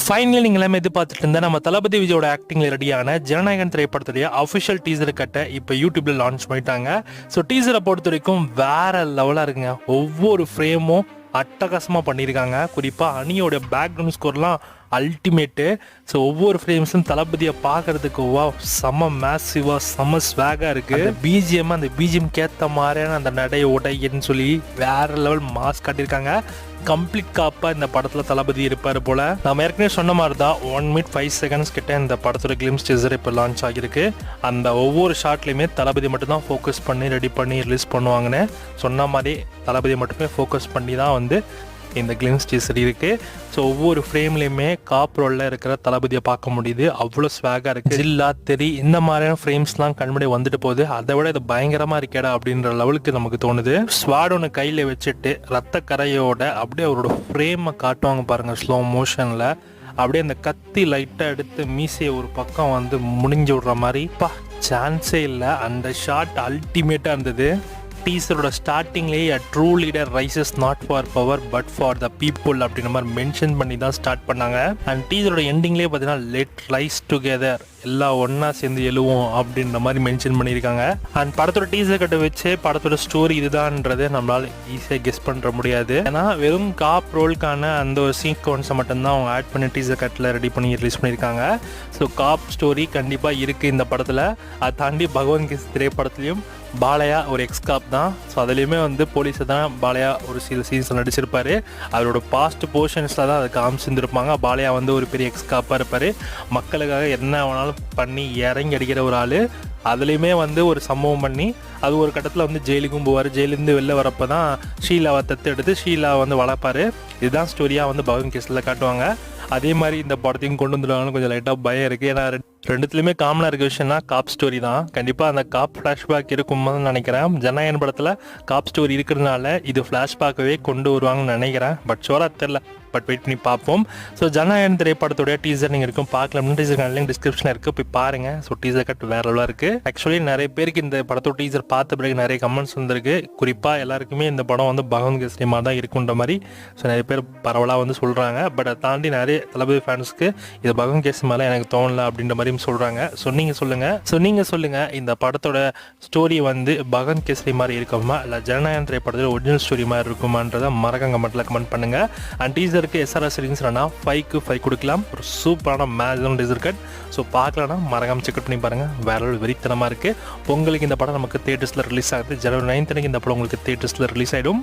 Finally நீங்கள் எல்லாமே எதிர்பார்த்துட்டு இருந்தா நம்ம தளபதி விஜயோட ஆக்டிங்ல ரெடியான ஜனநாயகன் திரைப்படத்துடைய அஃபிஷியல் டீசர் கட்டை இப்போ யூடியூப்ல லான்ச் பண்ணிட்டாங்க. ஸோ டீசரை பொறுத்த வரைக்கும் வேற லெவலாக இருக்குங்க. ஒவ்வொரு ஃப்ரேமும் அட்டகாசமாக பண்ணியிருக்காங்க. குறிப்பாக அணியோட பேக்ரவுண்ட் ஸ்கோர்லாம் அல்டிமேட்டு. ஸோ ஒவ்வொரு ஃப்ரேம்ஸும் தளபதியை பார்க்கறதுக்கு செம்ம மேசிவாக செம்ம ஸ்வாகாக இருக்குது. பிஜிஎம் அந்த பிஜிஎம்க்கு ஏற்ற மாதிரியான அந்த நடை உடைன்னு சொல்லி வேற லெவல் மாஸ் காட்டியிருக்காங்க. கம்ப்ளீட் காப்பாக இந்த படத்தில் தளபதி இருப்பார் போல். நம்ம ஏற்கனவே சொன்ன மாதிரி தான் 1 minute 5 seconds கிட்ட இந்த படத்தோட கிளிம்ஸ் டீசர் இப்போ லான்ச் ஆகியிருக்கு. அந்த ஒவ்வொரு ஷாட்லையுமே தளபதி மட்டும்தான் ஃபோக்கஸ் பண்ணி ரெடி பண்ணி ரிலீஸ் பண்ணுவாங்கன்னு சொன்ன மாதிரி தளபதி மட்டுமே ஃபோக்கஸ் பண்ணி தான் வந்து இந்த கிளிம்ஸ் டீசர் இருக்குது. ஸோ ஒவ்வொரு ஃப்ரேம்லேயுமே காப் ரோலில் இருக்கிற தளபதியை பார்க்க முடியுது. அவ்வளோ ஸ்வாகாக இருக்குது. ஜில்லா தெரி இந்த மாதிரியான ஃப்ரேம்ஸ்லாம் கண்முடி வந்துட்டு போகுது. அதை விட இது பயங்கரமாக இருக்கேடா அப்படின்ற லெவலுக்கு நமக்கு தோணுது. ஸ்வாட் ஒன்று கையில் வச்சுட்டு ரத்த கரையோட அப்படியே அவரோட ஃப்ரேமை காட்டுவாங்க பாருங்கள் ஸ்லோ மோஷனில். அப்படியே அந்த கத்தி லைட்டாக எடுத்து மீசையை ஒரு பக்கம் வந்து முடிஞ்சு விடுற மாதிரி சான்ஸே இல்லை. அந்த ஷாட் அல்டிமேட்டாக இருந்தது. டீசரோட ஸ்டார்டிங்லேயே true leader rises not for power but for the people அப்படின்ற மாதிரி மென்ஷன் பண்ணி தான் ஸ்டார்ட் பண்ணாங்க. அண்ட் டீசரோட எண்டிங்லேயே பார்த்தீங்கன்னா லெட் ரைஸ் டுகெதர் எல்லாம் ஒன்றா சேர்ந்து எழுவோம் அப்படின்ற மாதிரி மென்ஷன் பண்ணியிருக்காங்க. அண்ட் படத்தோட டீசர் கட்டை வச்சு படத்தோட ஸ்டோரி இதுதான்ன்றது நம்மளால் ஈஸியாக கெஸ் பண்ணுற முடியாது. ஏன்னா வெறும் காப் ரோலுக்கான அந்த ஒரு சீக்வன்ஸை மட்டும்தான் அவங்க ஆட் பண்ணி டீசர் கட்டில் ரெடி பண்ணி ரிலீஸ் பண்ணியிருக்காங்க. ஸோ காப் ஸ்டோரி கண்டிப்பாக இருக்குது இந்த படத்தில். அதை தாண்டி பகவான் கேஸ் திரைப்படத்துலையும் பாலையா ஒரு எக்ஸ்காப் தான். ஸோ அதுலேயுமே வந்து போலீஸை தான் பாலையா ஒரு சில சீன்ஸில் நடிச்சிருப்பார். அவரோட பாஸ்ட் போர்ஷன்ஸில் தான் அதை காமிச்சிருந்துருப்பாங்க. பாலையா வந்து ஒரு பெரிய எக்ஸ்காப்பாக இருப்பார். மக்களுக்காக என்ன வேணாலும் பண்ணி இறங்கி அடிக்கிற ஒரு ஆள். அதுலேயுமே வந்து ஒரு சம்பவம் பண்ணி அது ஒரு கட்டத்தில் வந்து ஜெயிலுக்கும் போவார். ஜெயிலேருந்து வெளில வரப்போ தான் ஷீலாவை தத்தெடுத்து ஷீலாவை வந்து வளர்ப்பார். இதுதான் ஸ்டோரியாக வந்து பகவான் கேஸில் காட்டுவாங்க. அதே மாதிரி இந்த படத்தையும் கொண்டு வந்துடுவாங்கன்னு கொஞ்சம் லைட்டாக பயம் இருக்குது. ஏன்னா ரெண்டுத்துலையுமே காமனாக இருக்க விஷயம்னா காப் ஸ்டோரி தான். கண்டிப்பாக அந்த காப் ஃப்ளாஷ்பேக் இருக்கும்போது நினைக்கிறேன். ஜனநாயகன் படத்தில் காப் ஸ்டோரி இருக்கிறதுனால இது ஃப்ளாஷ்பேக்கவே கொண்டு வருவாங்கன்னு நினைக்கிறேன். பட் ஷோராக தெரில. பட் வெயிட் பண்ணி பார்ப்போம். ஸோ ஜனநாயகன் திரைப்படத்தோடைய டீசர் நீங்கள் இருக்கும் பார்க்கலாம். டீசர் லிங்க் டிஸ்கிரிப்ஷனில் இருக்குது, போய் பாருங்கள். ஸோ டீசர் கட் வேற லெவலாக இருக்குது. ஆக்சுவலி நிறைய பேருக்கு இந்த படத்தோட டீசர் பார்த்த பிறகு நிறைய கமெண்ட்ஸ் வந்திருக்கு. குறிப்பாக எல்லாருக்குமே இந்த படம் வந்து பகவான் கேஸ் சினிமா தான் இருக்குன்ற மாதிரி ஸோ நிறைய பேர் பரவலாக வந்து சொல்கிறாங்க. பட் அதை தாண்டி நிறைய தளபதி ஃபேன்ஸ்க்கு இது பகவான் கேஸ் மேலே எனக்கு தோணலை அப்படின்ற மாதிரியும் சொல்கிறாங்க. ஸோ நீங்கள் சொல்லுங்கள் இந்த படத்தோட ஸ்டோரி வந்து பகவான் கேசரி மாதிரி இருக்குமா இல்லை ஜனநாயகன் திரைப்படத்தில் ஒரிஜினல் ஸ்டோரி மாதிரி இருக்குமான்றதை மறக்காம கமெண்ட் பண்ணுங்கள். அண்ட் டீசருக்கு எஸ்ஆர்எஸ் ரேட்டிங்ஸ் 5க்கு 5 கொடுக்கலாம். ஒரு சூப்பரான மேக்ஸிமம் டீசர் கட். ஸோ பார்க்கலன்னா மறக்காம செக் பண்ணி பாருங்கள். வேற ஒரு வெறித்தனமாக இருக்குது. பொங்கலுக்கு இந்த படம் நமக்கு தியேட்டர்ஸில் ரிலீஸ் ஆகுது. ஜனவரி 9 இந்த படம் உங்களுக்கு தியேட்டர்ஸில் ரிலீஸ் ஆகிடும்.